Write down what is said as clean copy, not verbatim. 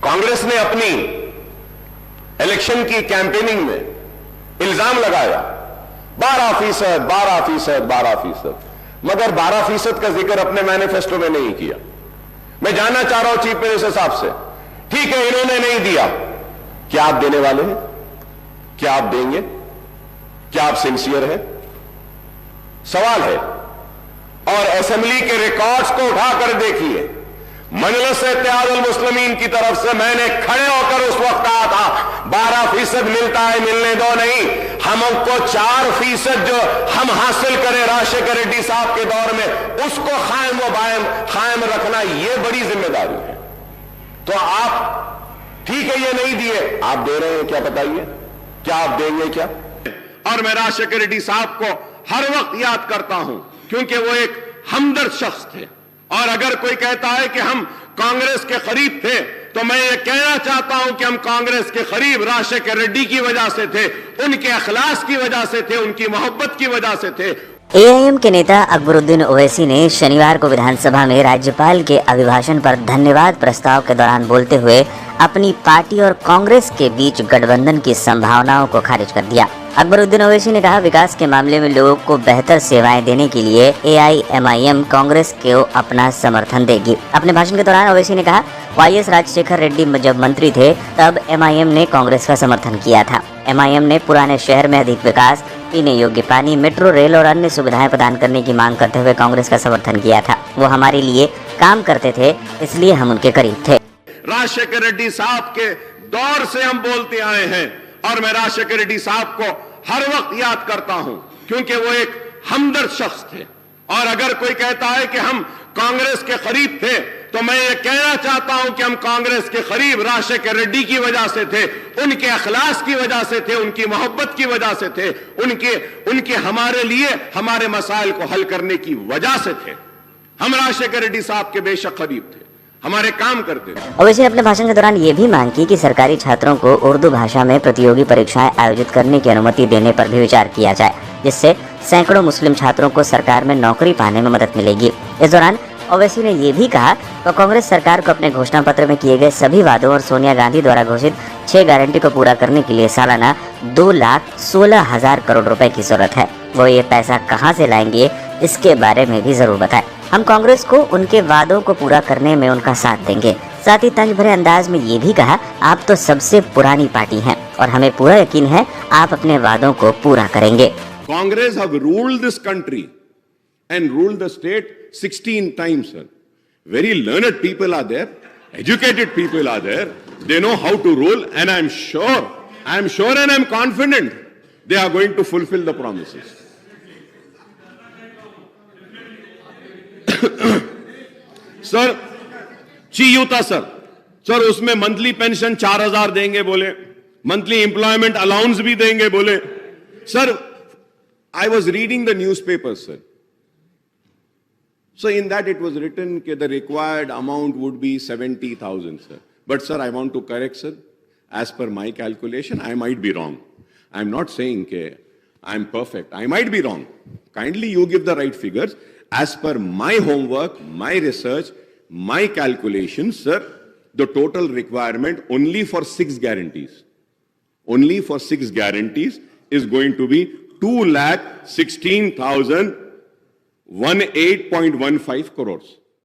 कांग्रेस ने अपनी इलेक्शन की कैंपेनिंग में इल्जाम लगाया 12%, 12%, 12%, मगर 12% का जिक्र अपने मैनिफेस्टो में नहीं किया। मैं जानना चाह रहा हूं चीफ मिनिस्टर साहब से, ठीक है इन्होंने नहीं दिया, क्या आप देने वाले हैं? क्या आप देंगे? क्या आप सिंसियर हैं? सवाल है। और असेंबली के रिकॉर्ड्स को उठाकर देखिए, मजलिस इत्तेहादुल मुस्लिमीन की तरफ से मैंने खड़े होकर उस वक्त कहा था 12% मिलता है, मिलने दो नहीं, हमको 4% जो हम हासिल करें राजशेखर रेड्डी साहब के दौर में उसको कायम रखना, यह बड़ी जिम्मेदारी है। तो आप ठीक है ये नहीं दिए, आप दे रहे हैं क्या? बताइए, क्या आप देंगे क्या? और मैं राजशेखर रेड्डी साहब को हर वक्त याद करता हूं क्योंकि वो एक हमदर्द शख्स थे। और अगर कोई कहता है कि हम कांग्रेस के करीब थे, तो मैं ये कहना चाहता हूं कि हम कांग्रेस के करीब राजशेखर रेड्डी की वजह से थे, उनके अखलास की वजह से थे, उनकी मोहब्बत की वजह से थे। एआईएम के नेता अकबरुद्दीन ओवैसी ने शनिवार को विधानसभा में राज्यपाल के अभिभाषण पर धन्यवाद प्रस्ताव के दौरान बोलते हुए अपनी पार्टी और कांग्रेस के बीच गठबंधन की संभावनाओं को खारिज कर दिया। अकबरुद्दीन ओवैसी ने कहा, विकास के मामले में लोगों को बेहतर सेवाएं देने के लिए एआईएमआईएम कांग्रेस को अपना समर्थन देगी। अपने भाषण के दौरान ओवैसी ने कहा, वाईएस राजशेखर रेड्डी जब मंत्री थे तब एमआईएम ने कांग्रेस का समर्थन किया था। एमआईएम ने पुराने शहर में अधिक विकास, पीने योग्य पानी, मेट्रो रेल और अन्य सुविधाएं प्रदान करने की मांग करते हुए कांग्रेस का समर्थन किया था। वो हमारे लिए काम करते थे, इसलिए हम उनके करीब थे। राजशेखर रेड्डी साहब के दौर से हम बोलते आए हैं और मैं राजशेखर रेड्डी साहब को हर वक्त याद करता हूं क्योंकि वो एक हमदर्द शख्स थे। और अगर कोई कहता है कि हम कांग्रेस के करीब थे, तो मैं ये कहना चाहता हूं कि हम कांग्रेस के करीब राजशेखर रेड्डी की वजह से थे, उनके अखलास की वजह से थे, उनकी मोहब्बत की वजह से थे, उनके हमारे लिए हमारे मसाइल को हल करने की वजह से थे। हम राजशेखर रेड्डी साहब के बेशक करीब थे, हमारे काम करते थे। ओवैसी ने अपने भाषण के दौरान ये भी मांग की कि सरकारी छात्रों को उर्दू भाषा में प्रतियोगी परीक्षाएं आयोजित करने की अनुमति देने पर भी विचार किया जाए, जिससे सैकड़ों मुस्लिम छात्रों को सरकार में नौकरी पाने में मदद मिलेगी। इस दौरान ओवैसी ने ये भी कहा कि कांग्रेस सरकार को अपने घोषणा पत्र में किए गए सभी वादों और सोनिया गांधी द्वारा घोषित 6 गारंटी को पूरा करने के लिए सालाना 2,16,000 करोड़ रुपए की जरूरत है। वो ये पैसा कहां से लाएंगे, इसके बारे में भी जरूर बताएं। हम कांग्रेस को उनके वादों को पूरा करने में उनका साथ देंगे। साथ ही तंज भरे अंदाज में ये भी कहा, आप तो सबसे पुरानी पार्टी हैं और हमें पूरा यकीन है आप अपने वादों को पूरा करेंगे। Congress have ruled this country and ruled the state 16 times, sir. Very learned people are there, educated people are there. They know how to rule, and I am sure and I am confident they are going to fulfill the promises. Sir चीयूता sir उसमें monthly pension 4,000 देंगे बोले, monthly employment allowance भी देंगे बोले। Sir I was reading the newspaper, sir. So in that it was written that the required amount would be 70,000, sir. But sir, I want to correct, sir. As per my calculation, I might be wrong. I'm not saying that I'm perfect. I might be wrong. Kindly you give the right figures. As per my homework, my research, my calculations, sir, the total requirement only for 6 guarantees, is going to be 2,16,018.15 crores.